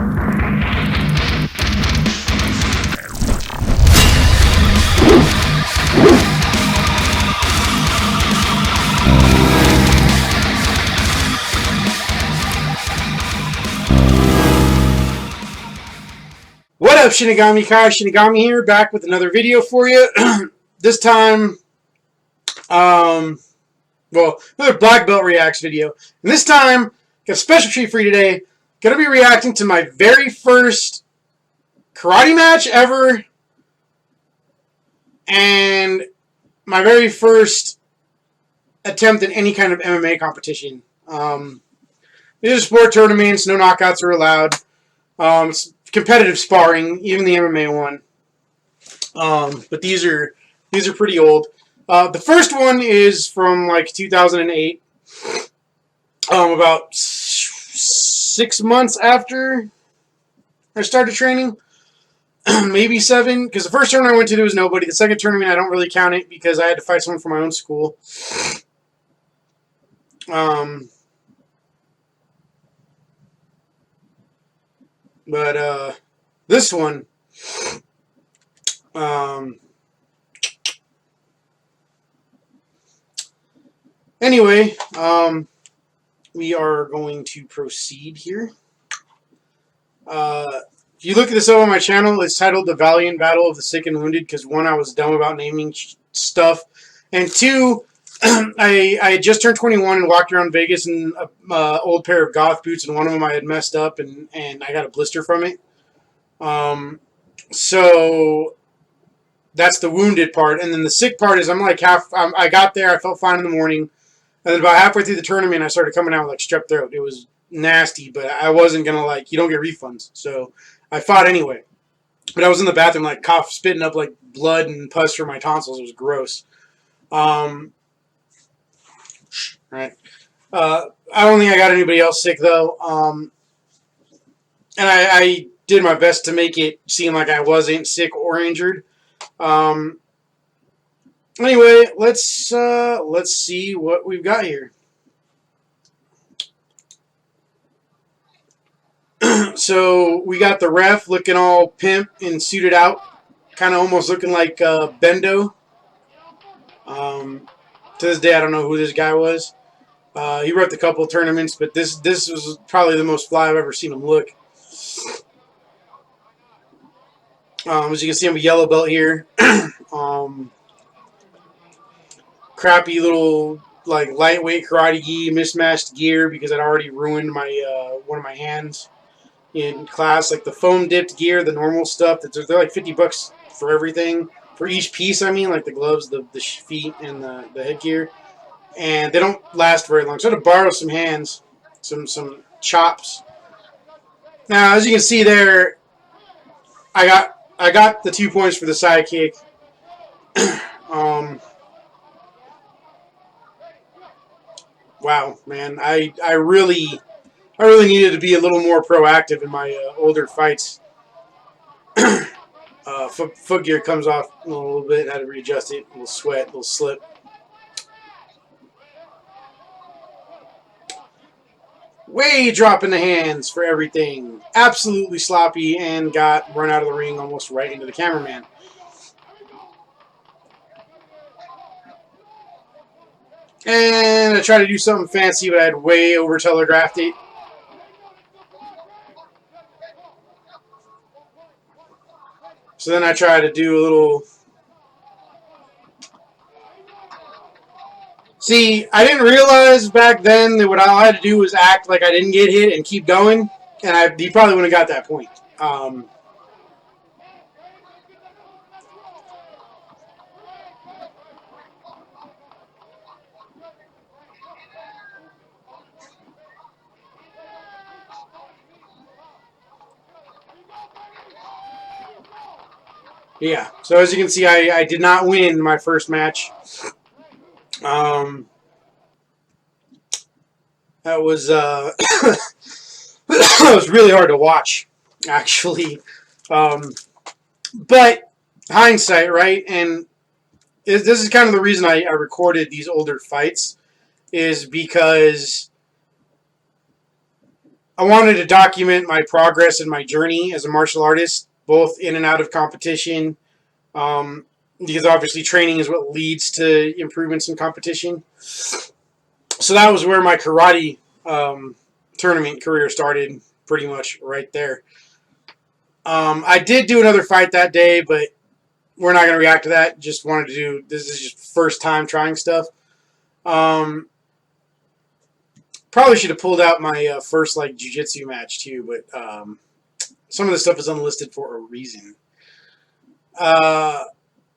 What up, Shinigami? Kai Shinigami here, back with another video for you. This time, well, another Black Belt Reacts video. And this time, got a special treat for you today. Gonna be reacting to my very first karate match ever, and my very first attempt at any kind of MMA competition. These are sport tournaments, no knockouts are allowed. It's competitive sparring, even the MMA one. But these are pretty old. The first one is from like 2008. About 6 months after I started training, maybe 7. Because the first tournament I went to, there was nobody. The second tournament, I don't really count it because I had to fight someone from my own school. But this one, anyway, we are going to proceed here. If you look at this on my channel, it's titled The Valiant Battle of the Sick and Wounded, because one, I was dumb about naming stuff, and two, I had just turned 21 and walked around Vegas in an old pair of goth boots, and one of them I had messed up, and I got a blister from it. So that's the wounded part, and then the sick part is I got there, I felt fine in the morning, and then about halfway through the tournament, I started coming out with like strep throat. It was nasty, but I wasn't gonna you don't get refunds, so I fought anyway. But I was in the bathroom like spitting up like blood and pus from my tonsils. It was gross. Right. I don't think I got anybody else sick though. And I did my best to make it seem like I wasn't sick or injured. Anyway, let's see what we've got here. So we got the ref looking all pimp and suited out, kind of almost looking like Bendo. To this day, I don't know who this guy was. He rep a couple of tournaments, but this was probably the most fly I've ever seen him look. As you can see, I'm a yellow belt here. Crappy little like lightweight karate gi, mismatched gear because I'd already ruined my one of my hands in class. Like the foam dipped gear, the normal stuff. They're like $50 for everything, for each piece. I mean, like the gloves, the feet, and the headgear. And they don't last very long. So I had to borrow some hands, some chops. Now, as you can see there, I got the 2 points for the side kick. Wow, man, I really needed to be a little more proactive in my older fights. Foot gear comes off a little bit. Had to readjust it. A little sweat, a little slip. Way dropping the hands for everything. Absolutely sloppy and got run out of the ring almost right into the cameraman. And I tried to do something fancy, but I had way over telegraphed it. So then I tried to do a little... See, I didn't realize back then that what I had to do was act like I didn't get hit and keep going, and you probably wouldn't have got that point. Yeah, so as you can see, I did not win my first match. That was that was really hard to watch, actually. But hindsight, right? And this is kind of the reason I recorded these older fights, is because I wanted to document my progress and my journey as a martial artist, both in and out of competition, because obviously training is what leads to improvements in competition. So that was where my karate tournament career started, pretty much right there. I did do another fight that day, but we're not going to react to that. Just wanted to do, this is just first time trying stuff. Probably should have pulled out my first like jiu-jitsu match too, but some of the stuff is unlisted for a reason.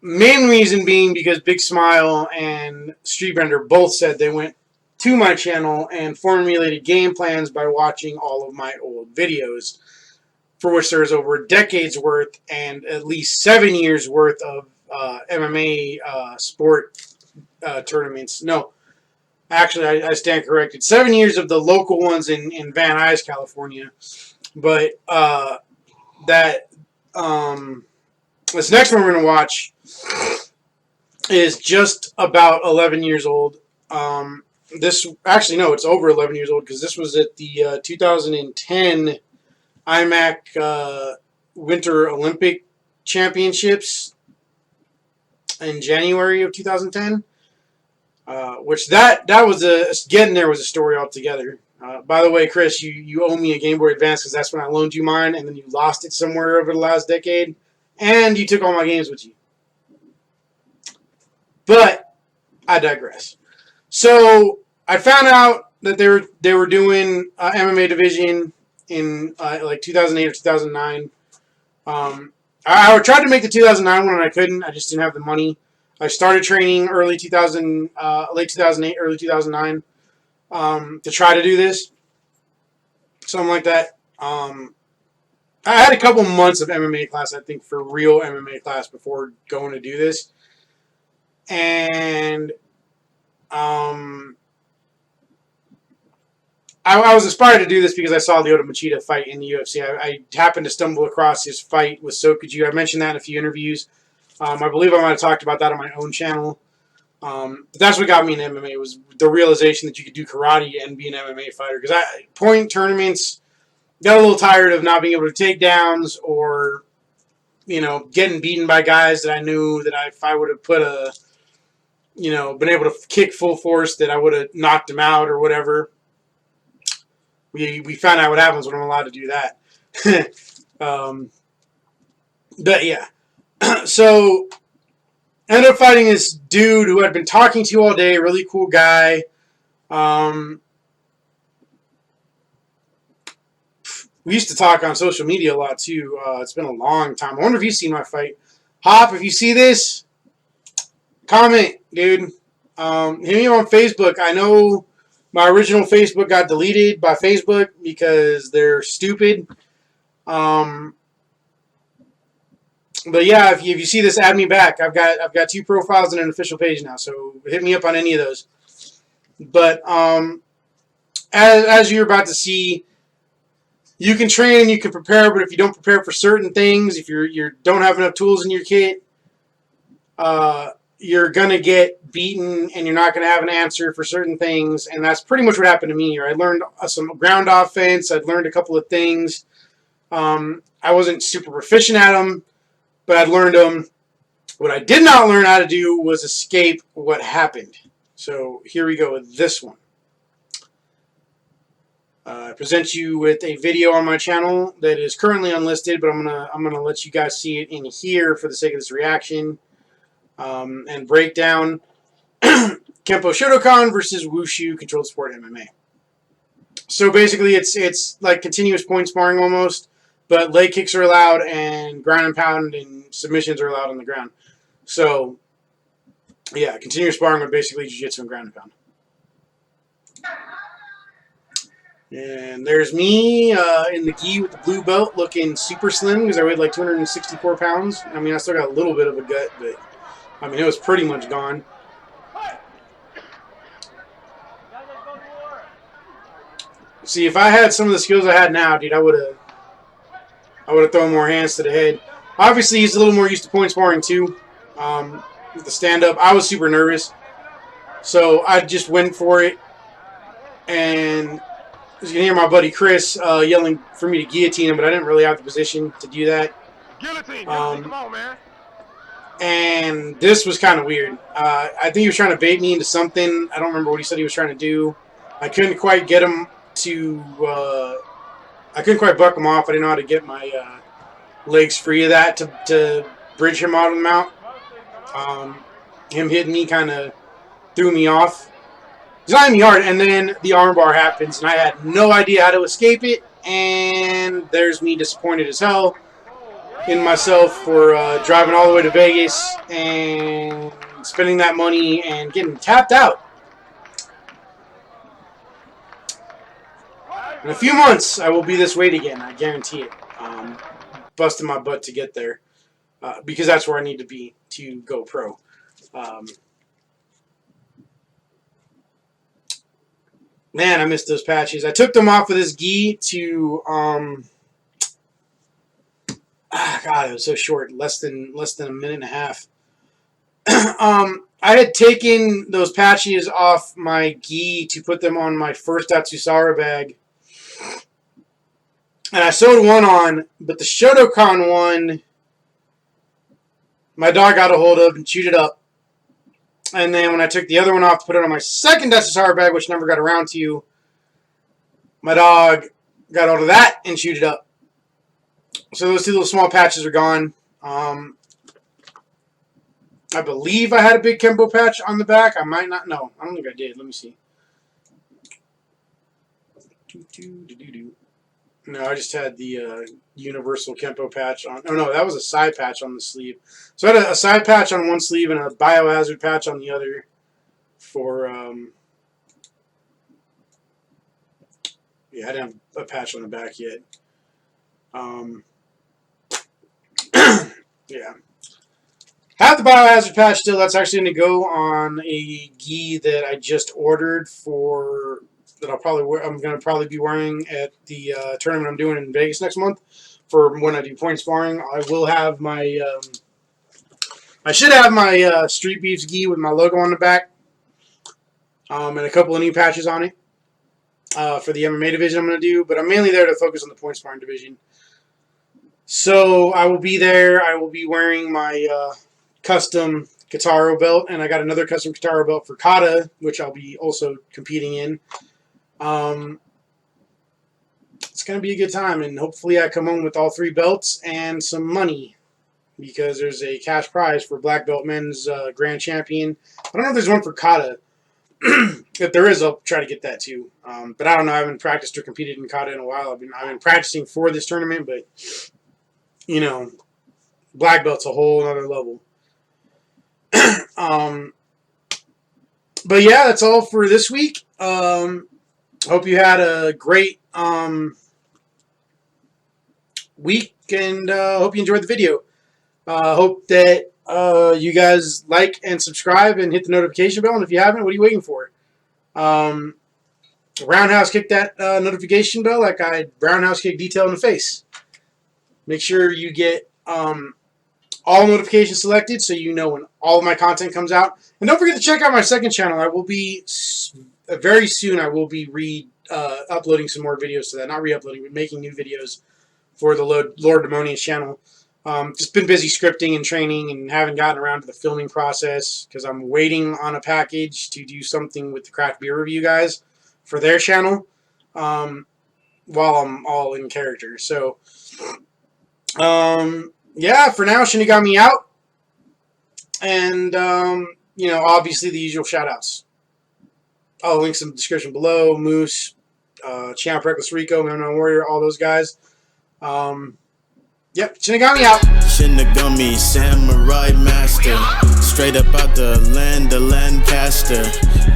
Main reason being because Big Smile and Streetbender both said they went to my channel and formulated game plans by watching all of my old videos, for which there is over a decade's worth and at least 7 years worth of MMA sport tournaments. No, actually, I stand corrected. 7 years of the local ones in Van Nuys, California. But this next one we're going to watch is just about 11 years old. Actually, no, it's over 11 years old because this was at the 2010 IMAC Winter Olympic Championships in January of 2010. Which that was getting there was a story altogether. By the way, Chris, you owe me a Game Boy Advance because that's when I loaned you mine, and then you lost it somewhere over the last decade, and you took all my games with you. But I digress. So I found out that they were doing MMA division in like 2008 or 2009. I tried to make the 2009 one and I couldn't. I just didn't have the money. I started training late 2008, early 2009 to try to do this. Something like that. I had a couple months of MMA class, I think, for real MMA class before going to do this. And I was inspired to do this because I saw Lyoto Machida fight in the UFC. I happened to stumble across his fight with Sokuju. I mentioned that in a few interviews. I believe I might have talked about that on my own channel. But that's what got me in MMA, was the realization that you could do karate and be an MMA fighter. Because point tournaments, got a little tired of not being able to take downs or, getting beaten by guys that I knew that if I would have been able to kick full force, that I would have knocked him out or whatever. We found out what happens when I'm allowed to do that. But yeah. So, ended up fighting this dude who I'd been talking to all day, really cool guy. We used to talk on social media a lot, too. It's been a long time. I wonder if you've seen my fight. Hop, if you see this, comment, dude. Hit me on Facebook. I know my original Facebook got deleted by Facebook because they're stupid. But yeah, if you see this, add me back. I've got 2 profiles and an official page now, so hit me up on any of those. But as you're about to see, you can train and you can prepare, but if you don't prepare for certain things, if you don't have enough tools in your kit, you're gonna get beaten and you're not gonna have an answer for certain things. And that's pretty much what happened to me here. I learned some ground offense. I'd learned a couple of things. I wasn't super proficient at them, but I'd learned them. What I did not learn how to do was escape what happened. So here we go with this one. I present you with a video on my channel that is currently unlisted, but I'm gonna let you guys see it in here for the sake of this reaction and breakdown. Kempo Shotokan versus Wushu Controlled Sport MMA. So basically, it's like continuous point sparring almost. But leg kicks are allowed, and ground and pound and submissions are allowed on the ground. So, yeah, continuous sparring with basically jiu-jitsu and ground and pound. And there's me in the gi with the blue belt, looking super slim because I weighed like 264 pounds. I mean, I still got a little bit of a gut, but I mean, it was pretty much gone. See, if I had some of the skills I had now, dude, I would have thrown more hands to the head. Obviously, he's a little more used to point sparring too. With the stand-up, I was super nervous, so I just went for it, and You can hear my buddy Chris yelling for me to guillotine him, but I didn't really have the position to do that. Guillotine, come on, man. And this was kind of weird. I think he was trying to bait me into something. I don't remember what he said he was trying to do. I couldn't quite get him to... I couldn't quite buck him off. I didn't know how to get my legs free of that to bridge him out of the mount. Him hitting me kind of threw me off. He's not hitting me hard, and then the armbar happens, and I had no idea how to escape it, and there's me disappointed as hell in myself for driving all the way to Vegas and spending that money and getting tapped out. In a few months, I will be this weight again. I guarantee it. Busting my butt to get there because that's where I need to be to go pro. Man, I missed those patches. I took them off of this gi to God, it was so short, less than a minute and a half. I had taken those patches off my gi to put them on my first Atsusara bag. And I sewed one on, but the Shotokan one, my dog got a hold of and chewed it up. And then when I took the other one off to put it on my second Atsusara bag, which never got around to, my dog got hold of that and chewed it up. So those two little small patches are gone. I believe I had a big Kempo patch on the back. I might not. No, I don't think I did. Let me see. No, I just had the universal Kempo patch on. Oh, no, that was a side patch on the sleeve. So I had a side patch on one sleeve and a biohazard patch on the other for, yeah, I didn't have a patch on the back yet. Yeah. Have the biohazard patch still. That's actually going to go on a gi that I just ordered for... that I'm going to probably be wearing at the tournament I'm doing in Vegas next month for when I do point sparring. I will have my, I should have my Street Beefs gi with my logo on the back, and a couple of new patches on it for the MMA division I'm going to do, but I'm mainly there to focus on the point sparring division. So I will be there. I will be wearing my custom Kitaro belt, and I got another custom Kitaro belt for Kata, which I'll be also competing in. It's going to be a good time, and hopefully I come home with all 3 belts and some money, because there's a cash prize for Black Belt Men's Grand Champion. I don't know if there's one for Kata. If there is, I'll try to get that too. But I don't know. I haven't practiced or competed in Kata in a while. I've been practicing for this tournament, but you know, Black Belt's a whole other level. But yeah, that's all for this week. Hope you had a great week, and hope you enjoyed the video. Hope that you guys like and subscribe and hit the notification bell, and if you haven't, what are you waiting for? Roundhouse kick that notification bell like I roundhouse kick detail in the face. Make sure you get all notifications selected so you know when all of my content comes out. And don't forget to check out my second channel. I will be, very soon, I will be uploading some more videos to that. Not re-uploading, but making new videos for the Lord Demonius channel. Just been busy scripting and training and haven't gotten around to the filming process because I'm waiting on a package to do something with the craft beer review guys for their channel while I'm all in character. So, yeah, for now, Shinigami out. And, you know, obviously the usual shout-outs. I'll link some description below. Moose, Champ, Reckless Rico, Man Warrior, all those guys. Yep, Shinigami out. Shinigami, Samurai Master. Straight up out the land of Lancaster.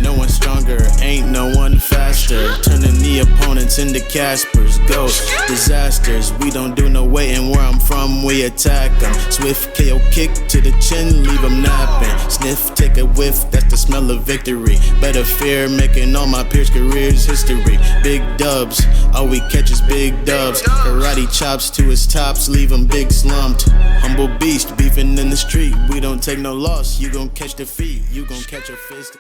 No one stronger, ain't no one faster. Turning the opponents into Caspers, ghosts, disasters. We don't do no waiting, where I'm from, we attack them. Swift KO kick to the chin, leave them napping. Sniff, take a whiff, that's the smell of victory. Better fear, making all my peers' careers history. Big dubs, all we catch is big dubs. Karate chops to his tops, leave them big slumped. Humble beast, beefing in the street. We don't take no loss, you gon' catch defeat. You gon' catch a fist.